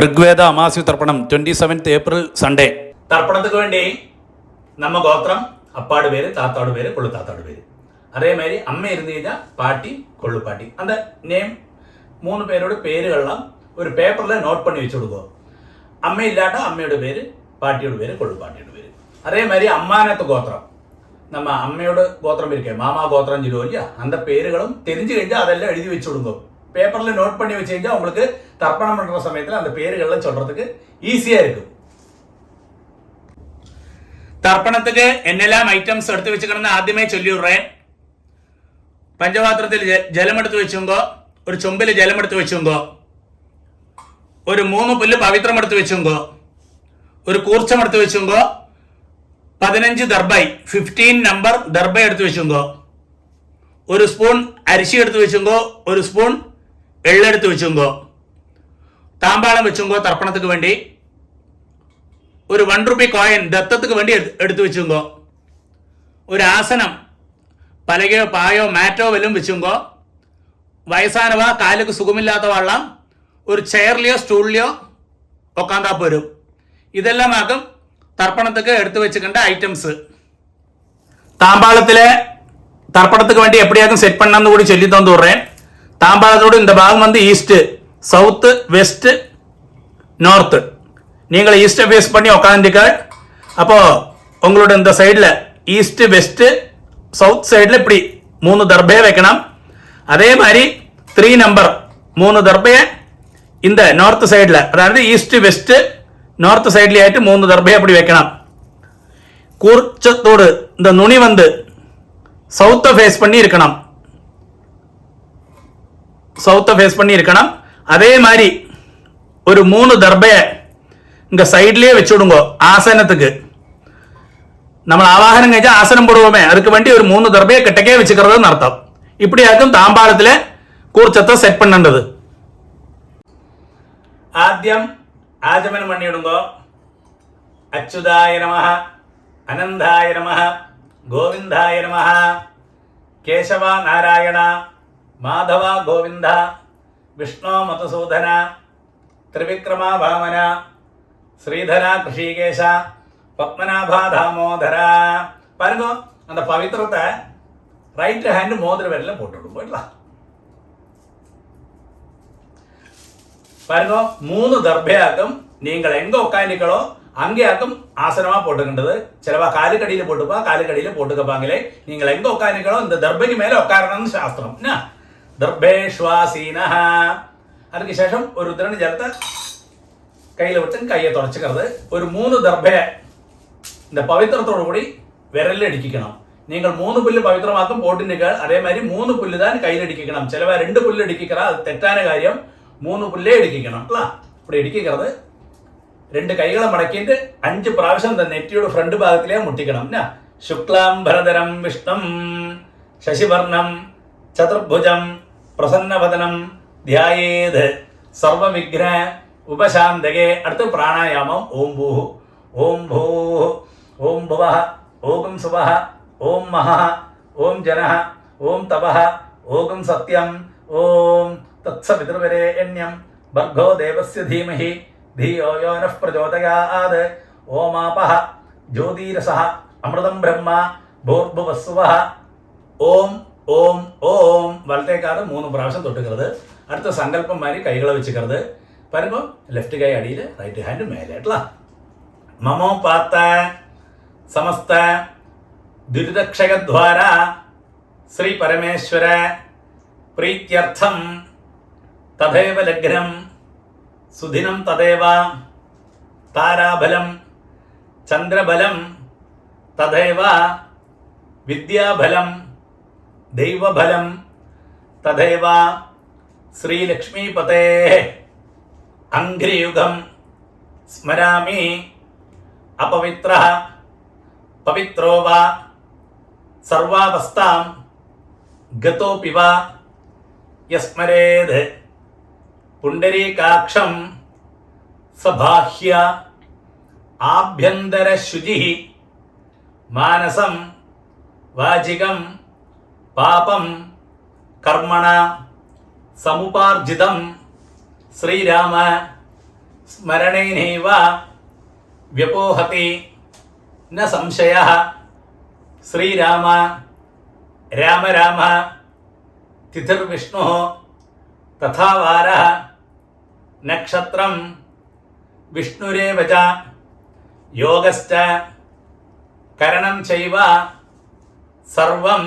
ഋഗ്വേദ അമാസ്യ തർപ്പണം 27th April Sunday. தர்ப்பணத்துக்கு வேண்டி நம்ம கோத்திரம் அப்பாடு பேர், தாத்தாடு பேர், கொள்ளு தாத்தாடு பேர். அதே மாதிரி அம்மை இருந்தீங்கன்னா பாட்டி, கொள்ளு பாட்டி. அந்த நேம் 3 பேரோட பேருகள்லாம் ஒரு பேப்பரில் நோட் பண்ணி வச்சு விடுவோம். அம்மை இல்லாட்டா அம்மையோட பேர், பாட்டியோட பேர், கொள்ளு பாட்டியோட பேர். அதே மாதிரி அம்மானத்து கோத்திரம், நம்ம அம்மையோட கோத்திரம் இருக்கேன், மாமா கோத்திரம் சொல்லுவோம் இல்லையா, அந்த பேருகளும் தெரிஞ்சு കഴിഞ്ഞാൽ அதெல்லாம் எழுதி வச்சு விடுங்க. பேப்பரில் நோட் பண்ணி வச்சு കഴിഞ്ഞാல் உங்களுக்கு தர்ப்பணம் பண்ணுற சமயத்தில் அந்த பேருகள்லாம் சொல்கிறதுக்கு ஈஸியாக இருக்கும். தர்ப்பணத்துக்கு என்னெல்லாம் ஐட்டம்ஸ் எடுத்து வச்சுக்கணும்னு ആദ്യമേ ചൊല്ലിവിടുறேன். പഞ്ചപാത്രത്തിൽ ജലമെടുത്ത് വെച്ചുങ്കോ, ഒരു ചൊമ്പിൽ ജലമെടുത്ത് വെച്ചുങ്കോ, ഒരു 3 പുല്ല് പവിത്രം എടുത്ത് വെച്ചുങ്കോ, ഒരു കൂർച്ചം എടുത്ത് വെച്ചുങ്കോ, 15 ദർബൈ 15 നമ്പർ ദർബൈ എടുത്ത് വെച്ചുങ്കോ, ഒരു സ്പൂൺ അരിശി എടുത്ത് വെച്ചുങ്കോ, ഒരു സ്പൂൺ എള്ളെടുത്ത് വെച്ചുങ്കോ, താമ്പാളം വെച്ചുങ്കോ, തർപ്പണத்துக்கு വേണ്ടി ഒരു 1 രൂപ കോയിൻ ദത്തத்துக்கு വേണ്ടി എടുത്തു വെച്ചുങ്കോ, ഒരു ആസനം പലകയോ പായോ മാറ്റോ വല്ലതും വെച്ചുങ്കോ, വയസ്സാനവ കാലുക്ക് സുഖമില്ലാത്ത വള്ളം ഒരു ചെയറിലെയോ സ്റ്റൂളിലെയോ ഉക്കാന്താ പോരും. ഇതെല്ലാം ആകും തർപ്പണத்துக்கு എടുത്തു വെച്ചിട്ടുണ്ട് ഐറ്റംസ്. தாம்பாளத்தில் தர்ப்பணத்துக்கு வேண்டி எப்படியாக்கும் செட் பண்ணான்னு கூட சொல்லி தந்து விடுறேன். தாம்பாளத்தோடு இந்த பாகம் வந்து ஈஸ்ட், சவுத்து, வெஸ்ட், நார்த்து. நீங்கள் ஈஸ்ட்டை ஃபேஸ் பண்ணி உட்காந்துக்காள். அப்போது உங்களோட இந்த சைடில் ஈஸ்ட்டு, வெஸ்ட்டு, சவுத் சைடில் இப்படி 3 தர்பையை வைக்கணும். அதே மாதிரி 3 நம்பர் 3 தர்பையை இந்த நார்த் சைடில், அதாவது ஈஸ்ட்டு, வெஸ்ட்டு, நார்த் சைட்லேயே ஆகிட்டு 3 தர்பையை அப்படி வைக்கணும். கூர்ச்சத்தோடு இந்த நுனி வந்து சவுத்தை ஃபேஸ் பண்ணி இருக்கணும், சவுத்தை ஃபேஸ் பண்ணி இருக்கணும். அதே மாதிரி ஒரு 3 தர்பையை இங்கே சைட்லேயே வச்சு விடுங்க. ஆசனத்துக்கு நம்ம ஆவாகனம் കഴിച്ചാൽ ஆசனம் போடுவோமே, அதுக்கு வேண்டி ஒரு 3 தர்பையை கிட்டக்கே வச்சுக்கிறதுன்னு அர்த்தம். இப்படியாக்கும் தாம்பாளத்தில் கூர்ச்சத்தை செட் பண்ணது. ആദ്യം ആചമനം പണിയിടുമ്പോ അച്യുതായ നമഃ, അനന്തായ നമഃ, ഗോവിന്ദായ നമഃ, കേശവ നാരായണ, മാധവ ഗോവിന്ദ, വിഷ്ണു മധുസൂദന, ത്രിവിക്രമ വാമന, ശ്രീധര ഋഷികേശ, പത്മനാഭ தாமோதர. பாருங்க, அந்த பவித்திரத்தை ரைட் ஹேண்ட் மோதிர விரல்ல போட்டுவிடும். போயிடலாம். பாருங்க, 3 தர்பையாக்கும் நீங்கள் எங்க உட்காந்துக்களோ அங்கேயாக்கும் ஆசனமா போட்டுக்கின்றது. சிலவா காலுக்கடியில் போட்டுப்பா, காலுக்கடியில் போட்டுக்கப்பாங்களே. நீங்கள் எங்க உட்காந்துக்களோ இந்த தர்பைக்கு மேலே உட்காரணும்னு சாஸ்திரம். தர்பேஷ்வாசீன. அதுக்கு சேஷம் ஒரு ருத்ரன் ஜலத்தை கையில் விட்டு கையை தொடச்சிக்கிறது. ஒரு 3 தர்பையை இந்த பவித்திரத்தோடு கூடி விரலில் அடிக்கணும். நீங்கள் 3 புல்லு பவித்திரமாக்கும் போட்டுனீர்கள். அதே மாதிரி 3 புல்லு தான் கையில் அடிக்கணும். சிலவா 2 புல்லு அடிக்கிறா, அது தெറ്റാன காரியம். 3 புல்லே அடிக்கணும். இப்படி அடிக்கிறது. 2 கைகளை மடக்கிட்டு 5 പ്രാവശ്യം இந்த நெற்றியோட ஃப்ரண்ட் பாகத்திலே முட்டிக்கணும். சுக்லாம் பரதரம் விஷ்ணும் சசிவர்ணம் சதுர்புஜம் பிரசன்னவதனம் தியாயேத் சர்வ விக்ன உபசாந்தகே. அடுத்து பிராணாயாமம். ஓம் பூ, ஓம் பூ, ஓம் புவः, ஓம் சுவः, ஓம் மஹः, ஓம் ஜனः, ஓம் தபः, ஓம் சத்யம், ஓம் तत्सवितुर्वरेण्यं भर्गो देवस्य धीमहि धियो यो नः प्रचोदयात्. ओमापः ज्योतिरसः अमृतं ब्रह्म भूर्भुवस्सुवः. ഓം ഓം ഓം. വലത്തേക്കാട് 3 പ്രാവശ്യം തൊട്ടുക്கிறது. അടുത്ത സങ്കല്പം മാതിരി കൈകളെ വെച്ചുക്கிறது. പറയുമ്പോൾ ലെഫ്റ്റ് കൈ അടിയിൽ, റൈറ്റ് ഹാൻഡ് മേലേട്ട. മമോ പാത്ത സമസ്ത ദുരിതക്ഷയദ്വാര ശ്രീ പരമേശ്വര പ്രീത്യർത്ഥം തഥൈവ ലഗ്നം സുദിനം തഥൈവ താരാബലം ചന്ദ്രബലം തഥൈവ വിദ്യാബലം ദൈവബലം തഥൈവ ശ്രീലക്ഷ്മീപതേ അംഘ്രിയുഗം സ്മരാമി അപവിത്രഃ പവിത്രോ വാ സർവാവസ്ഥാം ഗതോപി വാ യസ്മരേത് പുണ്ടരീകാക്ഷം സബാഹ്യ ആഭ്യന്തരശുചി മാനസം വാചികം പാപം കർമ്മണ സമുപാർജിതം ശ്രീരാമ സ്മരണേനൈവ വ്യപോഹതി ന സംശയഃ. ശ്രീരാമ രാമ രാമ തിഥിർവിഷ്ണുഃ തഥാ വാരഃ നക്ഷത്രം വിഷ്ണുരേവ ച യോഗശ്ച കരണം ചൈവ സർവം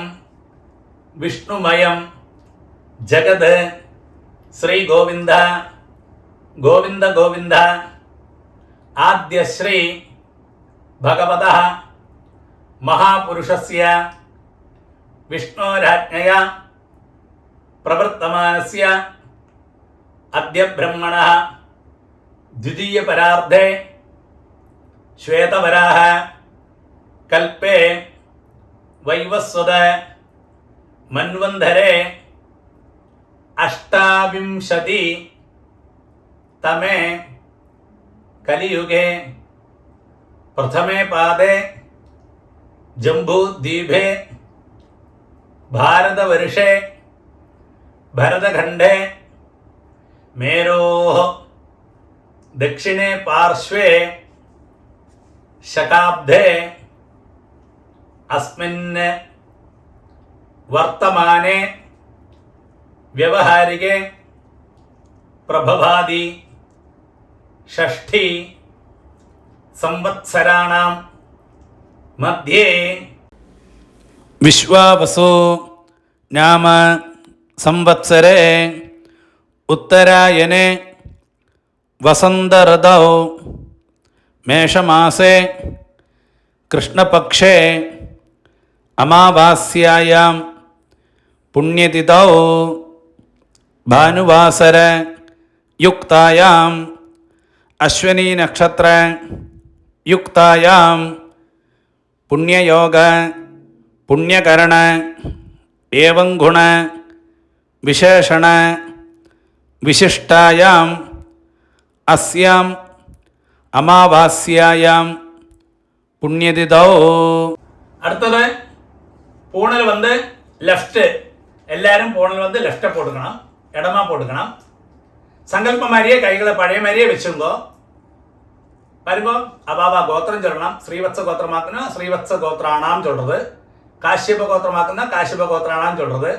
വിഷ്ണുമയം ജഗത്. ശ്രീ ഗോവിന്ദ ഗോവിന്ദ ഗോവിന്ദ. ആദ്യശ്രീ ഭഗവതഃ മഹാപുരുഷസ്യ വിഷ്ണോരാജ്ഞയാ പ്രവർത്തമാനസ്യ അദ്യ ബ്രഹ്മണഃ ദ്വിതീയപരാർദ്ധേ ശ്വേതവരാഹ കൽപ്പേ വൈവസ്വത മന്വന്തരേ അഷ്ടാവിംശതി തമേ കലിയുഗേ പ്രഥമേ പാദേ ജംബൂദ്വീപേ ഭാരതവർഷേ ഭരതഖണ്ഡേ മേരോः ദക്ഷിണേ പാർശ്വേ ശകാബ്ദേ അസ്മിൻ വർത്തമാനെ വ്യവഹാരികേ പ്രഭവാദി ഷഷ്ഠി സംവത്സരാണാം മധ്യേ വിശ്വാവസു നാമ സംവത്സരേ ഉത്തരായനെ വസന്തഋതൗ മേഷമാസേ കൃഷ്ണപക്ഷേ അമാവാസ്യായാം പുണ്യതിഥൗ ഭാനുവാസര യുക്തായാം അശ്വനി നക്ഷത്ര യുക്തായാം പുണ്യയോഗ പുണ്യകരണ ഏവം ഗുണ വിശേഷണ വിശിഷ്ടായാം അസ്യാം അമാവാസ്യായാം പുണ്യതിഥൗ. അടുത്തത് പൂണൽ വന്ന് ലെഫ്റ്റ്. എല്ലാവരും പൂണൽ വന്ന് ലെഫ്റ്റ് പോടുക്കണം, ഇടമാ പോടുക്കണം. സങ്കല്പ മാരിയെ കൈകളെ പഴയ മാരിയെ വെച്ചുങ്കോ വരുമ്പോ അബാബ ഗോത്രം ചൊല്ലണം. ശ്രീവത്സ ഗോത്രമാക്കുന്ന ശ്രീവത്സ ഗോത്രാണാം ചൊല്ലത്, കാശ്യപ ഗോത്രമാക്കുന്ന കാശ്യപ ഗോത്രാണാം ചൊല്ലത്,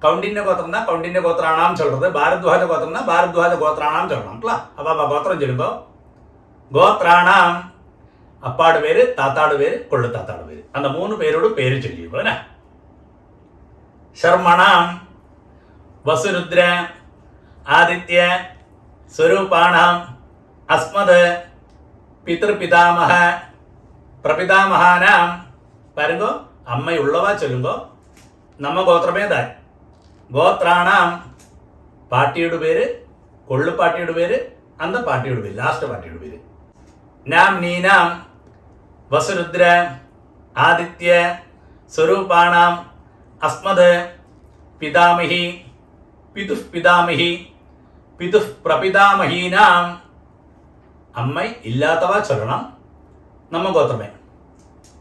കൗണ്ടിന്യ ഗോത്രം കൗണ്ടിന്യ ഗോത്രാണാം ചൊല്ലത്, ഭാരദ്വാജ ഗോത്രം ഭാരദ്വാജ ഗോത്രാണാം ചൊല്ലണം. അബാബ ഗോത്രം ചൊല്ലുമ്പോ ഗോത്രാണാം അപ്പാട് പേര്, താത്താട് പേര്, കൊള്ളുത്താത്താട് പേര്, அந்த 3 പേരോട് പേര് ചൊല്ലിയുമ്പോ ശർമ്മണാം വസുരുദ്ര ആദിത്യ സ്വരൂപാണാം അസ്മത് പിതൃപിതാമഹ പ്രപിതാമഹാനാം വരുമ്പോ അമ്മയുള്ളവ ചൊല്ലുമ്പോ നമ്മ ഗോത്രമേതാൻ ഗോത്രാണാം പാട്ടിയുടെ പേര്, കൊള്ളുപാട്ടിയുടെ പേര്, അന്ത പാട്ടിയുടെ പേര്, ലാസ്റ്റ് പാട്ടിയുടെ പേര്. നാം നീനാം വസുരുദ്ര ആദിത്യ സ്വരൂപാണാം അസ്മത് പിതാമഹി പിതുഃ പിതാമഹി പിതുഃ പ്രപിതാമഹീനാം. അമ്മ ഇല്ലാത്തവ ചൊല്ലണം നമ്മ ഗോത്രമേ.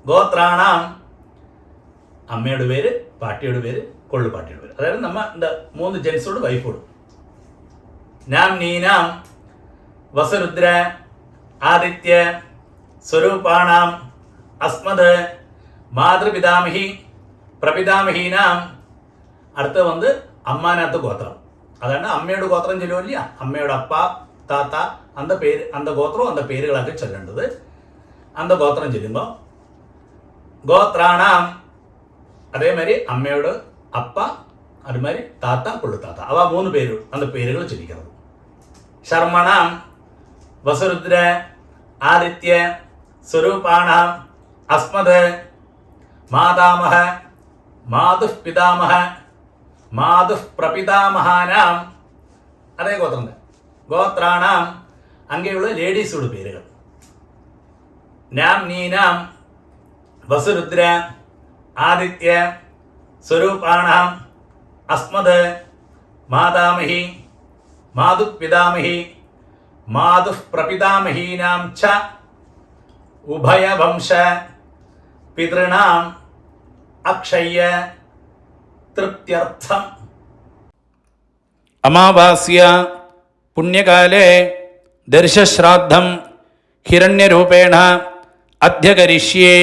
ഗോത്രാണാം അമ്മയുടെ പേര്, പാട്ടിയുടെ പേര്, കൊള്ളുപാട്ടിയുടെ പേര്. അതായത് നമ്മ എന്താ 3 ജെൻസോട് വൈഫോടും. നാം നീനാം വസുരുദ്ര ആദിത്യ സ്വരൂപാണാം അസ്മത് മാതൃപിതാമഹി പ്രപിതാമഹീനാം. അടുത്ത വന്ന് അമ്മാനകത്ത് ഗോത്രം. അതാണ് അമ്മയുടെ ഗോത്രം ചൊല്ലുമില്ല, അമ്മയുടെ അപ്പ താത്ത അന്ത പേര്, അന്ത ഗോത്രവും അന്ത പേരുകളൊക്കെ ചൊല്ലേണ്ടത്. അന്ത ഗോത്രം ചൊല്ലുമ്പോൾ ഗോത്രാണാം അതേമാതിരി അമ്മയോട് അപ്പ, അതുമാതിരി താത്ത, കൊള്ളുത്താത്ത, അവ 3 പേര് അന്ത പേരുകൾ ചൊല്ലിക്കുന്നത്. ശർമ്മണാം വസുരുദ്ര ആദിത്യ സ്വരൂപാണാം അസ്മത് മാതാമഹ മാതുഃ പിതാമഹ മാതുഃ പ്രപിതാമഹാനാം. അതേ ഗോത്രം. ഗോത്രാണാം അങ്ങനെയുള്ള ലേഡീസോട് പേരുകൾ. നാം നീനാം വസുരുദ്ര ആദിത്യ സ്വരൂപാണാം അസ്മത് മാതാമഹി മാതുഃ പിതാമഹി മാതുഃ പ്രപിതാമഹീനാം ച ഉഭയവംശ പിതൃണാം അക്ഷയ്യ തൃപ്ത്യർത്ഥം. അമാവാസ്യ പുണ്യകാലേ ദർശശ്രാദ്ധം ഹിരണ്യരൂപേണ അദ്യ കരിഷ്യേ.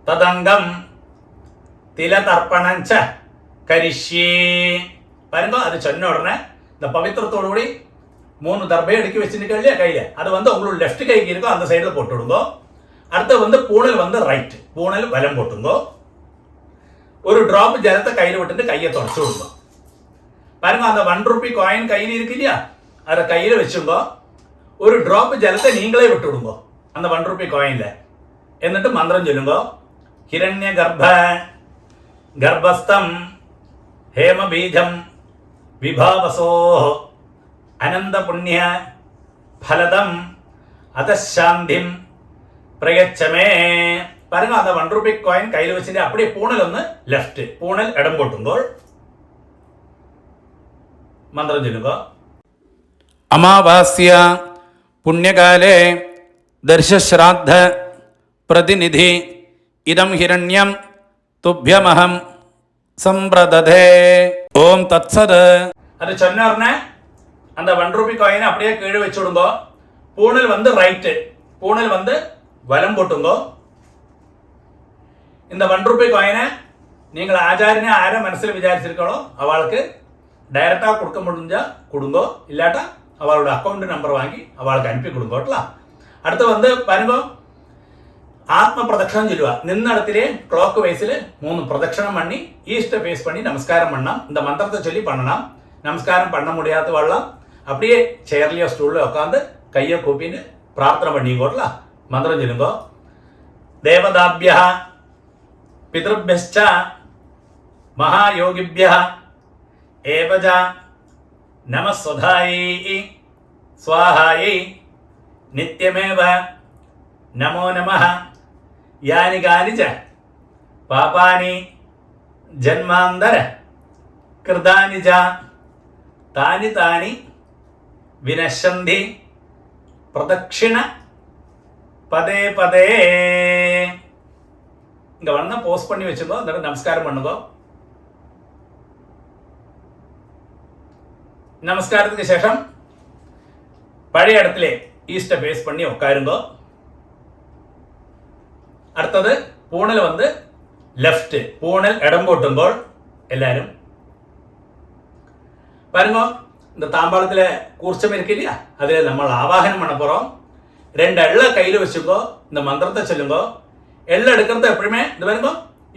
തദംഗം തിലതർപ്പണം ച കരിഷ്യേ. വരുമ്പോ அது சொன்ன உடனே இந்த பவித்திரத்தோடு கூடி 3 தர்பையை அடுக்கி வச்சுருக்க இல்லையா கையில, அது வந்து உங்களுக்கு லெஃப்ட் கைக்கு இருக்கோ அந்த சைடில் போட்டு விடுங்கோ. அடுத்து வந்து பூணல் வந்து ரைட், பூணல் வலம் போட்டுங்கோ. ஒரு டிராப் ஜலத்தை கையில் விட்டுட்டு கையை தொடச்சு விடுங்க. பாருங்க, அந்த 1 ரூபி காயின் கையில் இருக்கு இல்லையா, அதை கையில் வச்சுங்கோ. ஒரு டிராப் ஜலத்தை நீங்களே விட்டு விடுங்கோ அந்த 1 ரூபி காயின்ல. എന്നിട്ട് മന്ത്രം ചൊല്ലുമ്പോ ഹിരണ്യ ഗർഭസ്ഥം ഹേമബീജം വിഭാവസോ അനന്തപുണ്യ ഫലദം അതശാന്തിം പ്രയച്ഛമേ. பாருங்க, அந்த 1 ரூபி காயின் கையில் வச்சுட்டு அப்படியே பூணல் ഒന്ന് ലെഫ്റ്റ്, പൂണൽ ഇടം പൊട്ടുമ്പോൾ മന്ത്രം ചൊല്ലുക. അമാവാസ്യ പുണ്യകാലേ ദർശശ്രാദ്ധ പ്രതിനിധി ഇദം ഹിരണ്യം തുഭ്യമഹം സമ്പ്രദധേ. ഓം തത്സത്. அது சொன்ன உடனே அந்த 1 ரூபி காயினை அப்படியே கீழே வச்சு விடுங்கோ. பூணல் வந்து ரைட்டு, பூணல் வந்து வலம் போட்டுங்கோ. இந்த 1 ரூபி காயினை நீங்கள் ஆச்சாரியனை ஆரை மனசில் விசாரிச்சிருக்கோ அவளுக்கு டைரக்டாக கொடுக்க முடிஞ்சா கொடுங்கோ, இல்லாட்டா அவளோட அக்கௌண்ட் நம்பர் வாங்கி அவளுக்கு அனுப்பி கொடுங்கோட்டலாம். அடுத்து வந்து பாருங்க, ஆத்ம பிரதட்சணம் சொல்லுவா. நின்ன இடத்திலே கிளாக் வைஸில் 3 பிரதட்சணம் பண்ணி ஈஸ்ட்டை ஃபேஸ் பண்ணி நமஸ்காரம் பண்ணலாம். இந்த மந்திரத்தை சொல்லி பண்ணலாம். நமஸ்காரம் பண்ண முடியாத வாழலாம் அப்படியே சேர்லையோ ஸ்டூல்லையோ உட்காந்து கையை கூப்பின்னு பிரார்த்தனை பண்ணிக்கோட்டலாம். மந்திரம் சொல்லுங்கோ. தேவதாபிய பிதృభ్యశ్చ மகாயோகிபிய ஏவஜ நமஸ்வதாயை ஸ்வாஹாயை நித்யமேவ நமோ நமः. யானி கானி ச பாபானி ஜன்மாந்தர கிருதானி ச தானி தானி வினശ്യന്തി பிரதட்சிண பதே பதே. இங்க வந்தா போஸ்ட் பண்ணி வச்சுக்கோ, அந்த நமஸ்காரம் பண்ணுங்க. நமஸ்காரத்துக்கு சேஷம் பழைய இடத்துல ஈஸ்ட்டை ஃபேஸ் பண்ணி உட்காருங்க. അടുത്തത് പൂണൽ വന്ന് ലെഫ്റ്റ്, പൂണൽ ഇടം പൊട്ടുമ്പോൾ എല്ലാവരും பாருங்க, இந்த தாம்பாளத்தில் கூர்ச்சம் இருக்கு இல்லையா, அதில் நம்ம ஆவாகனம் பண்ண போகிறோம். 2 எள்ளை கையில் வச்சுக்கோ, இந்த மந்திரத்தை சொல்லுங்கோ. எள்ளை எடுக்கிறத எப்படியுமே இந்த பாருங்க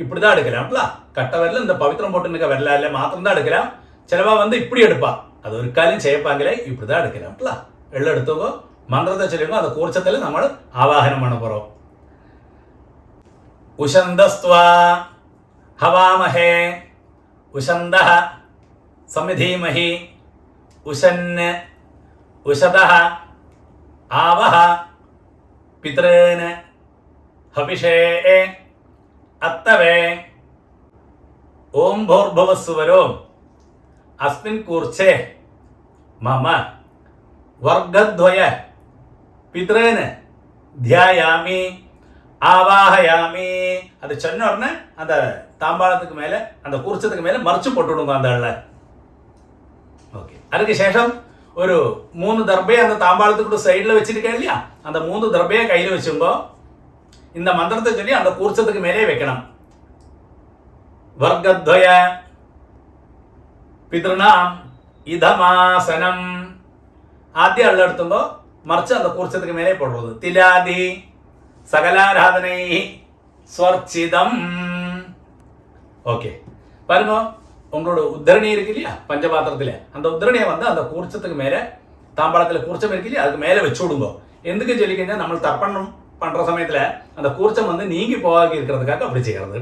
இப்படி தான் எடுக்கலாம்ல. கட்ட வரல இந்த பவித்திரம் போட்டு நிற்க வரல இல்லை மாத்திரம் தான் எடுக்கலாம். சிலவா வந்து இப்படி எடுப்பா, அது ஒரு காலையும் செய்யப்பாங்களே, இப்படி தான் எடுக்கலாம்ல. எள்ளை எடுத்துக்கோ, மந்திரத்தை சொல்லுங்க. அந்த கூர்ச்சத்தில் നമ്മൾ ஆவாகனம் பண்ண போகிறோம். ഉഷന്തസ്ത്വാ ഹവാമഹേ ഉഷന്തഃ സമിധീമഹി ഉശന് ഉശതഃ ആവഹ പിതॄന് ഹവിഷേ അത്തവേ. ഓം ഭൂർഭുവസ്സുവരോ അസ്മിൻ കൂർച്ചേ മമ വർഗദ്വയ പിതॄന് ധ്യായാമി ஆவாஹயாமி. அது சொன்ன உடனே அந்த தாம்பாளத்துக்கு மேலே அந்த கூர்ச்சத்துக்கு மேலே மறைச்சு போட்டு விடுங்க அந்த ஆள. ஓகே, அதுக்கு சேஷம் ஒரு 3 தர்பையை அந்த தாம்பாளத்துக்கு சைடில் வச்சிருக்கேன் இல்லையா, அந்த 3 தர்பையை கையில் வச்சுங்கோ. இந்த மந்திரத்தை சொல்லி அந்த கூர்ச்சத்துக்கு மேலே வைக்கணும். வர்க்கத்வய பிதൃணாம் இதமாசனம். ആദ്യം ആളുടെ എടുത്തുമ്പോ മറിച്ച് அந்த கூர்ச்சத்துக்கு மேலே போடுறது. திலாதி சகலாராதனை ஸ்வர்ச்சிதம். ஓகே, பாருங்க, உங்களோட உத்தரணி இருக்கு இல்லையா பஞ்சபாத்திரத்தில், அந்த உத்தரணியை வந்து அந்த கூர்ச்சத்துக்கு மேலே, தாம்பாளத்தில் கூர்ச்சம் இருக்கு இல்லையா அதுக்கு மேலே வச்சு விடுங்க. எதுக்கு சொல்லிக்கங்க, நம்ம தர்ப்பணம் பண்ணுற சமயத்தில் அந்த கூர்ச்சம் வந்து நீங்கி போகாது இருக்கிறதுக்காக அப்படி செய்யறது.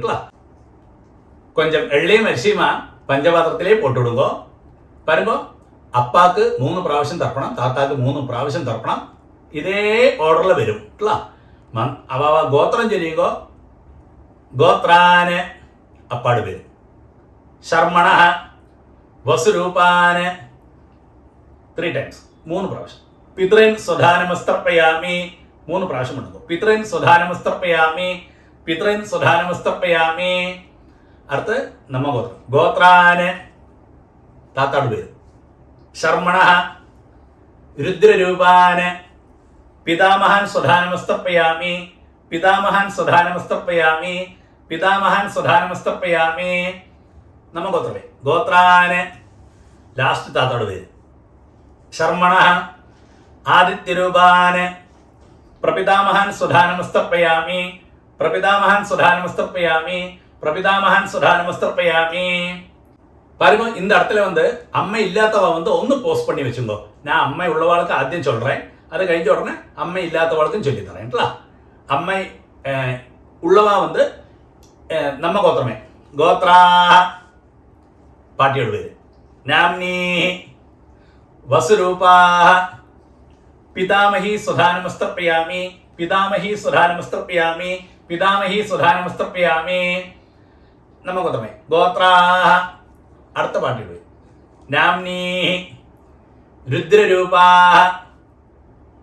கொஞ்சம் எள்ளையும் அரிசியுமா பஞ்சபாத்திரத்திலே போட்டு விடுங்க. பாருங்க, அப்பாவுக்கு 3 പ്രാവശ്യം தர்ப்பணம், தாத்தாவுக்கு 3 പ്രാവശ്യം தர்ப்பணம். இதே ഓർഡറിൽ വരും. അവ ഗോത്രം ചൊല്ലിക്കോ. ഗോത്രാന് അപ്പാട് പേര്. ശർമ്മണ വസുരൂപാന് 3 ടൈംസ്, 3 പ്രാവശ്യം. പിതൃൻ സ്വധാനമസ്തർപ്പയാമി 3 പ്രാവശ്യം എടുക്കും. പിതൃൻ സ്വധാനമസ്തർപ്പയാമി, പിതൃൻ സ്വധാനമസ്തർപ്പയാമി. അടുത്ത് നമ്മ ഗോത്രം. ഗോത്രാന് താത്താട് പേര്. ശർമ്മണ രുദ്രരൂപാന് പിതാമഹാൻ സ്വധാനമസ്തർപ്പയാമി, പിതാമഹാൻ സ്വധാനമസ്തർപ്പയാമി, പിതാമഹാൻ സ്വധാനമസ്തർപ്പയാമി. നമ്മ ഗോത്രമേ ഗോത്രാന് ലാസ്റ്റ് താത്തോട് പേര് ശർമ്മണ ആദിത്യരൂപാന് പ്രപിതാമഹാൻ സ്വധാനമസ്തർപ്പയാമി, പ്രപിതാമഹാൻ സ്വധാനമസ്തർപ്പയാമി, പ്രപിതാമഹാൻ സ്വധാനമസ്തർപ്പയാമി. பாருங்க இந்த இடத்துல வந்து அம்மை இல்லாதவ வந்து ஒன்று போஸ்ட் பண்ணி வச்சுங்கோ. நான் அம்மை உள்ளவாளுக்கு ஆദ്യം சொல்கிறேன், அது கழிஞ்ச உடனே அம்மை இல்லாதவாளுக்கும் சொல்லி தரேன்ல. அம்மை உள்ளவா வந்து நம்ம கோத்திரமே கோத்ரா பாட்டியோட பேர் நாம்னி வசுரூபா பிதாமகி சுதானமஸ்தர்ப்பயாமி, பிதாமகி சுதானமஸ்தர்ப்பயாமி, பிதாமகி சுதானமஸ்தர்ப்பயாமி. நம்ம கோத்திரமே கோத்ரா. അടുത്ത പാട്ടിൽ നാംനി രുദ്രരൂപാ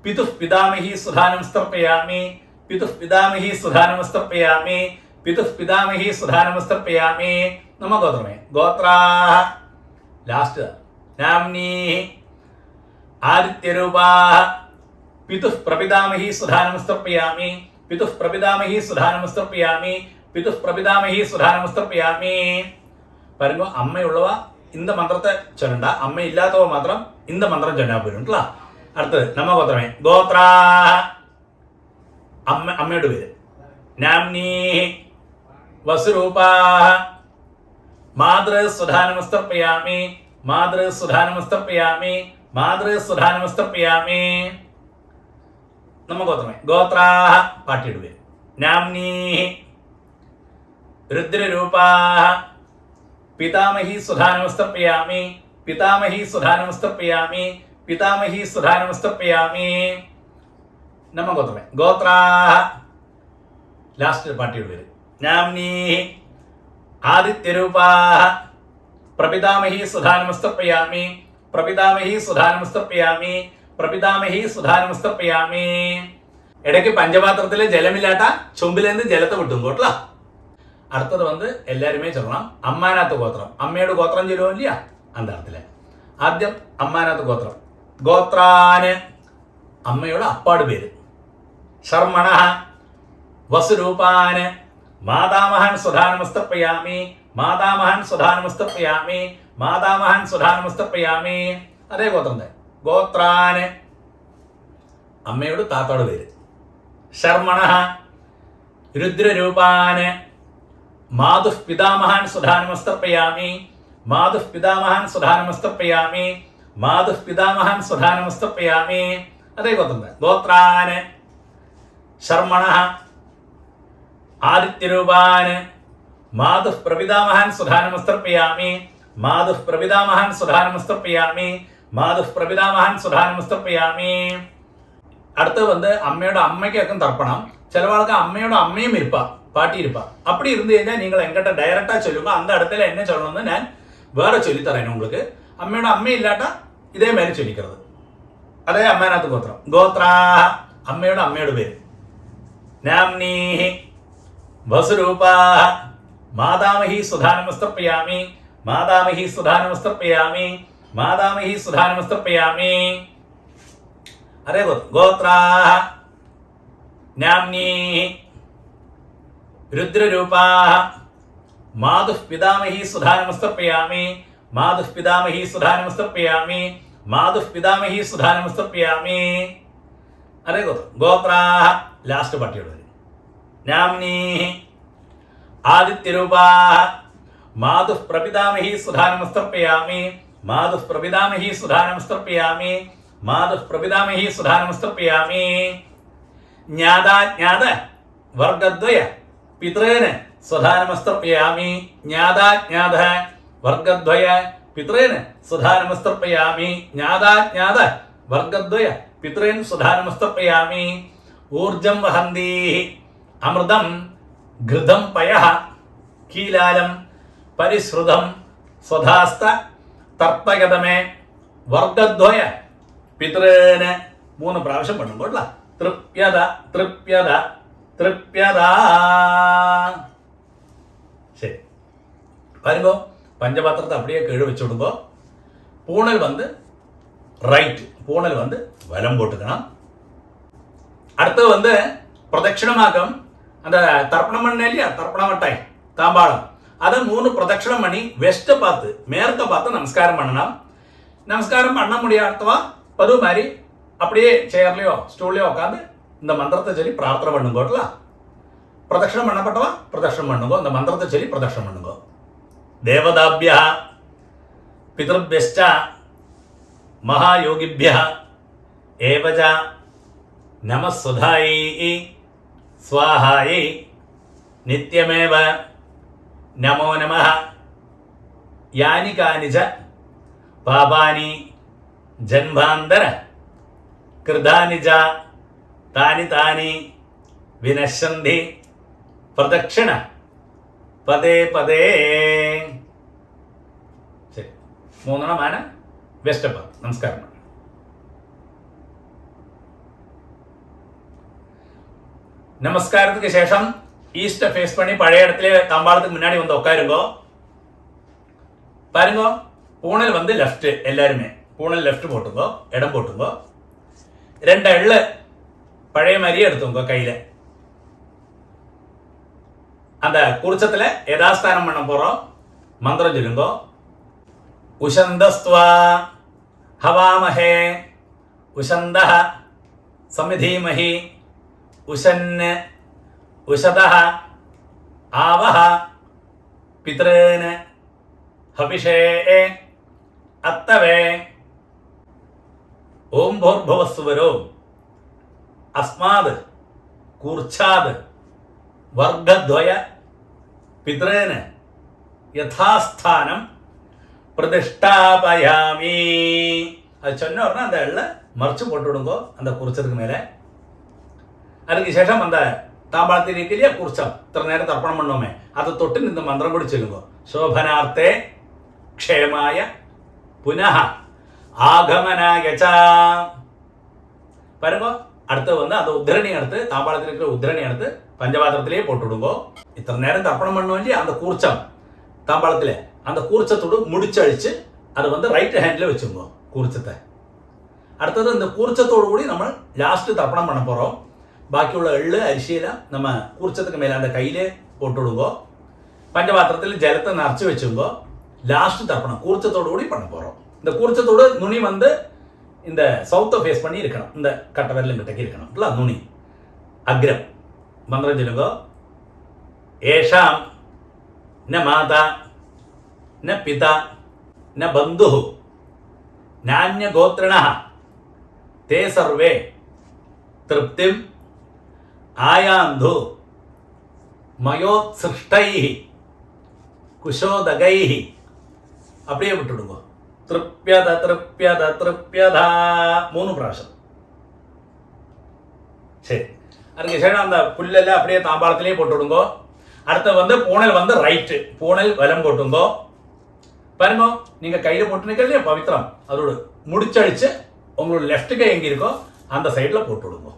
പിതുഃ പിതാമഹി സുധാനമസ്തർപ്പയാമി, പിതുഃ പിതാമഹി സുധാനമസ്തർപ്പയാമി, പിതുഃ പിതാമഹി സുധാനമസ്തർപ്പയാമി. നമ്മ ഗോത്രമേ ഗോത്രാ. ലാസ്റ്റ് നാംനി ആദിത്യരൂപാ പിതുഃ പ്രപിതാമഹി സുധാനമസ്തർപ്പയാമി, പിതുഃ പ്രപിതാമഹി സുധാനമസ്തർപ്പയാമി, പിതുഃ പ്രപിതാമഹി സുധാനമസ്തർപ്പയാമി. பாருங்க அம்மை உள்ளவா இந்த மந்திரத்தை சொல்லண்டா, அம்மை இல்லாதவ மாத்திரம் இந்த மந்திரம் சொன்னா போயிருங்களா. அடுத்தது நம்ம கோத்திரமே கோத்ரா. അമ്മയുടെ പേര് നാംനി വസുരൂപാ മാതൃസുധാനമസ്തർപ്പയാമി, മാതൃസുധാനമസ്തർപ്പയാമി, മാതൃസുധാനമസ്തർപ്പയാമി. നമ്മ ഗോത്രമേ ഗോത്രാ. പാട്ടിയുടെ പേര് നാംനി രുദ്രരൂപാ പിതാമഹി സുധാനമസ്തർപ്പയാമി, പിതാമഹി സുധാനമസ്തർപ്പയാമി, പിതാമഹി സുധാനമസ്തർപ്പയാമി. നമ്മ ഗോത്രമേ ഗോത്രാ. ലാസ്റ്റ് പാട്ടിയുടെ പേര് നാംനി ആദിത്യരൂപാ പ്രപിതാമഹി സുധാനമസ്തർപ്പയാമി, പ്രപിതാമഹി സുധാനമസ്തർപ്പയാമി, പ്രപിതാമഹി സുധാനമസ്തർപ്പയാമി. ഇടയ്ക്ക് പഞ്ചപാത്രത്തിലെ ജലമില്ലാട്ട ചുമ്പിലേന്ന് ജലത്തെ വിട്ടും കോട്ടല. അടുത്തത് வந்து എല്ലാരുമേ ചൊല്ലണം അമ്മാനാത്ത് ഗോത്രം. അമ്മയുടെ ഗോത്രം ചൊല്ലുമോ ഇല്ല அந்த இடத்துல. ആദ്യം അമ്മാനാത്ത് ഗോത്രം ഗോത്രാന് അമ്മയുടെ അപ്പാട് പേര് ശർമ്മണ വസുരൂപാന് മാതാമഹൻ സുധാനമസ്തർപ്പയാമി, മാതാമഹൻ സുധാനമസ്തർപ്പയാമി, മാതാമഹൻ സുധാനമസ്തർപ്പയാമി. അതേ ഗോത്രം തന്നെ ഗോത്രാന് അമ്മയുടെ താത്തോട് പേര് ശർമ്മണ രുദ്രരൂപാന് മാതുഃ പിതാമഹാൻ സുധാനമസ്തർപ്പയാമി, മാതുഃ പിതാമഹാൻ സുധാനമസ്തർപ്പയാമി, മാതുഃ പിതാമഹാൻ സുധാനമസ്തർപ്പയാമി. അതേ ഗോത്രം ഗോത്രാന് ശർമ്മണ ആദിത്യരൂപാന് മാതുഃ പ്രപിതാമഹാൻ സുധാനമസ്തർപ്പയാമി, മാതുഃ പ്രപിതാമഹാൻ സുധാനമസ്തർപ്പയാമി, മാതുഃ പ്രപിതാമഹാൻ സുധാനമസ്തർപ്പയാമി. അടുത്തത് வந்து അമ്മയുടെ അമ്മയ്ക്കൊക്കെ തർപ്പണം. ചിലവാൾക്ക് അമ്മയുടെ അമ്മയും ഇരുപ്പ பாட்டி இருப்பா. அப்படி இருந்து കഴിഞ്ഞാൽ നിങ്ങൾ എங்கிட்ட ഡയറക്റ്റാ ചൊല്ലുമ്പോൾ அந்த இடத்துல என்ன சொல்லணும்னு ഞാൻ വേറെ ചൊല്ലിത്തറേன் உங்களுக்கு. അമ്മയുടെ അമ്മ ഇല്ലാട്ട ഇതേ മേലെ ചൊല്ലിക്കരുത്. അതേ അമ്മാനാത്ത് ഗോത്രം ഗോത്രാ. അമ്മയുടെ പേര് നാംനി വസുരൂപാ മാതാമഹി സുധാനമസ്തർപ്പയാമി, മാതാമഹി സുധാനമസ്തർപ്പയാമി, മാതാമഹി സുധാനമസ്തർപ്പയാമി. അതേ ഗോത്രാ. നാംനി രുദ്രരൂപാ മാതുഃ പിതാമഹി സുധാനമസ്തർപ്പയാമി, മാതുഃ പിതാമഹി സുധാനമസ്തർപ്പയാമി, മാതുഃ പിതാമഹി സുധാനമസ്തർപ്പയാമി. അതേ ഗോത്രാ. ലാസ്റ്റ് പട്ടിയോട് വരും നാംനി ആദിത്യരൂപാ മാതുഃ പ്രപിതാമഹി സുധാനമസ്തർപ്പയാമി, മാതുഃ പ്രപിതാമഹി സുധാനമസ്തർപ്പയാമി, മാതുഃ പ്രപിതാമഹി സുധാനമസ്തർപ്പയാമി. ജ്ഞാതാജ്ഞാത വർഗദ്വയ പിതൃന് സ്വധാനമസ്തർപ്പയാമി, ജ്ഞാതാജ്ഞാത വർഗദ്വയ പിതൃന് സ്വധാനമസ്തർപ്പയാമി, ജ്ഞാതാജ്ഞാത വർഗദ്വയ പിതൃൻ സ്വധാനമസ്തർപ്പയാമി. ഊർജം വഹന്തി അമൃതം ഘൃതം പയഃ കീലാലം പരിശ്രുതം സ്വധാസ്ത തർപ്പഗതമേ വർഗദ്വയ പിതൃന്. 3 പ്രാവശ്യം പണ്ണും കൊള്ള. തൃപ്യത തൃപ്യത തൃപ്യത. ശരി பாருங்க பஞ்சபாத்திரத்தை அப்படியே கீழே வச்சு விடுங்க. பூணல் வந்து ரைட், பூணல் வந்து வலம் போட்டுக்கணும். அடுத்து வந்து பிரதட்சிணமாக்கம் அந்த தர்ப்பணம் பண்ண இல்லையா, தர்ப்பண வட்டை தாம்பாளம், அதை 3 பிரதட்சிணம் பண்ணி வெஸ்ட்டை பார்த்து மேற்க பார்த்து நமஸ்காரம் பண்ணணும். நமஸ்காரம் பண்ண முடியாதவா பது மாதிரி அப்படியே சேர்லையோ ஸ்டூல்லையோ உட்காந்து இந்த மந்திரத்தை சொல்லி பிரார்த்தனை பண்ணுங்கோட்டல. பிரதட்சிணம் பண்ணப்பட்டவா பிரதட்சிணம் பண்ணுங்கோ, இந்த மந்திரத்தை சொல்லி பிரதட்சிணம் பண்ணுங்கோ. தேவதாபியா பிதృభ్యశ్చ மகாயோகிभ्यः ஏவஜ நமஸ்சுதாயை ஸ்வாஹாயை நித்யமேவ நமோ நமः. யானி கானிச்ச பாபானி ஜன்மாந்தர கிருதானி ச தானி தானி வினശ്യന്തി பிரதட்சிண പദേ പദേ. ശരി, 3 വെസ്റ്റപ്പ്. നമസ്കാരം. நமஸ்காரத்துக்கு சேஷம் ஈஸ்ட்டை ஃபேஸ் பண்ணி பழைய இடத்துல தாம்பாளத்துக்கு முன்னாடி வந்து உட்காருங்கோ. பாருங்க, பூனல் வந்து லெஃப்ட், எல்லாருமே பூனல் லெஃப்ட் போட்டுங்கோ, இடம் போட்டுங்கோ. 2 எள்ளு பழைய மாதிரியே எடுத்துங்கோ கையில. அந்த குறிச்சத்துல யதாஸ்தானம் பண்ண போறோம். மந்திரம் சொல்லுங்கோ. உஷந்தஸ்துவா ஹவாமஹே உஷந்தஹ சமிதீமஹி உஷன் உஷதஹ ஆவஹ பித்ரேன் ஹபிஷே அத்தவே. ஓம் भूर्भुवस्सुवरो अस्माद् கூர்ச்சாத் വർഗദ്വയ പിതൃന് യഥാസ്ഥാനം പ്രതിഷ്ഠാപയാമി. அது சொன்ன உடனே அந்த எள்ள மறைச்சு போட்டு விடுங்கோ அந்த குறிச்சதுக்கு மேலே. அதுக்கு சேஷம் அந்த தாம்பாளத்தில் இருக்கிற குறிச்சம் இத்தனை நேரம் தர்ப்பணம் பண்ணோமே அதை தொட்டு இந்த மந்திரம் கூட சொல்லுங்கோ. சோபனார்த்தே க்ஷேமாய புனः ஆகமனாய ச. பாருங்க, அடுத்து வந்து அந்த உத்திரணி எடுத்து தாம்பாளத்தில் இருக்கிற உத்திரணி எடுத்து பஞ்சபாத்திரத்திலேயே போட்டு விடுங்கோ. இத்தனை நேரம் தர்ப்பணம் பண்ணுவோம் இல்லையா, அந்த கூர்ச்சம் தாம்பாளத்தில் அந்த கூர்ச்சத்தோடு முடிச்சழிச்சு அதை வந்து ரைட் ஹேண்டில் வச்சுங்கோ கூர்ச்சத்தை. அடுத்தது இந்த கூர்ச்சத்தோடு கூடி நம்ம லாஸ்ட் தர்ப்பணம் பண்ண போகிறோம். பாக்கியுள்ள எள்ளு அரிசியெல்லாம் நம்ம கூர்ச்சத்துக்கு மேலே அந்த கையிலே போட்டு விடுங்கோ. பஞ்சபாத்திரத்தில் ஜலத்தை நிறச்சி வச்சுங்கோ. லாஸ்ட் தர்ப்பணம் கூர்ச்சத்தோடு கூடி பண்ண போகிறோம். இந்த கூர்ச்சத்தோடு நுனி வந்து இந்த சவுத்தை ஃபேஸ் பண்ணி இருக்கணும், இந்த கட்ட விரலும் கிட்டக்கு இருக்கணும் இல்லை நுனி அக்ரம். மந்திரம் சொல்லுங்கோ. ஏஷாம் ந மாதா ந பிதா ந பந்து நானிய கோத்ரிணः தே சர்வே திருப்திம் ஆயாந்து மயோத்சிருஷ்டைः குஷோதகைः. அப்படியே விட்டுடுங்க. திருப்யத திருப்யத திருப்யதா 3 பிராവശ്യം. சரி, அதுக்கு சரி அந்த புல்லெல்லாம் அப்படியே தாம்பாளத்திலேயே போட்டு விடுங்கோ. அடுத்து வந்து பூனல் வந்து ரைட்டு, பூனல் வலம் போட்டுங்கோ. பாருங்க, நீங்க கையில போட்டு நிற்கலையே பவித்திரம் அதோட முடிச்சழிச்சு உங்களோட லெஃப்ட் கை எங்க இருக்கோ அந்த சைட்ல போட்டு விடுங்க.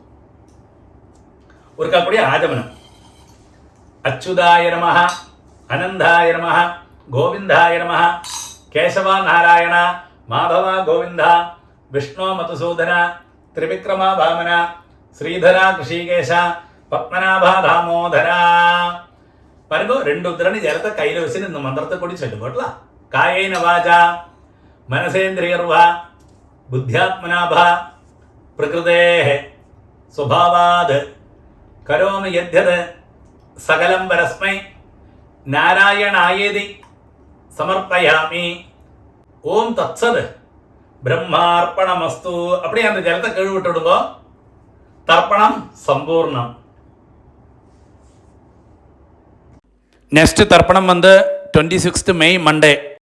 ஒரு அப்படியே ஆஜமனம். அச்சுதாய நமஹ அனந்தாய நமஹ கோவிந்தாய நமஹ கேசவா நாராயண மாதவா கோவிந்த விஷ்ணு மதுசூதன திரிவிக்ரமா வாமன ஸ்ரீதரா கிருஷிகேஷ பத்மநாபா தாமோதரா. பாருங்க, 2 உத்திரணி ஜலத்தை கையில் வச்சுன்னு இந்த மந்திரத்தை கூடி சொல்லுங்கோட்டலாம். காயேன வாச்சா மனசேந்திரியர்வா புத்தியாத்மனாபா பிரகிருதேஹ சுபாவாத் கரோமி யத்யத் சகலம் பரஸ்மை நாராயணாயேதி சமர்ப்பயாமி. ஓம் தத்சத் பிரம்மார்ப்பணமஸ்து. அப்படியே அந்த ஜலத்தை கழுவி விட்டு விடுங்க. தர்ப்பணம் சம்பூர்ணம். நெக்ஸ்ட் தர்ப்பணம் வந்து 26th May மண்டே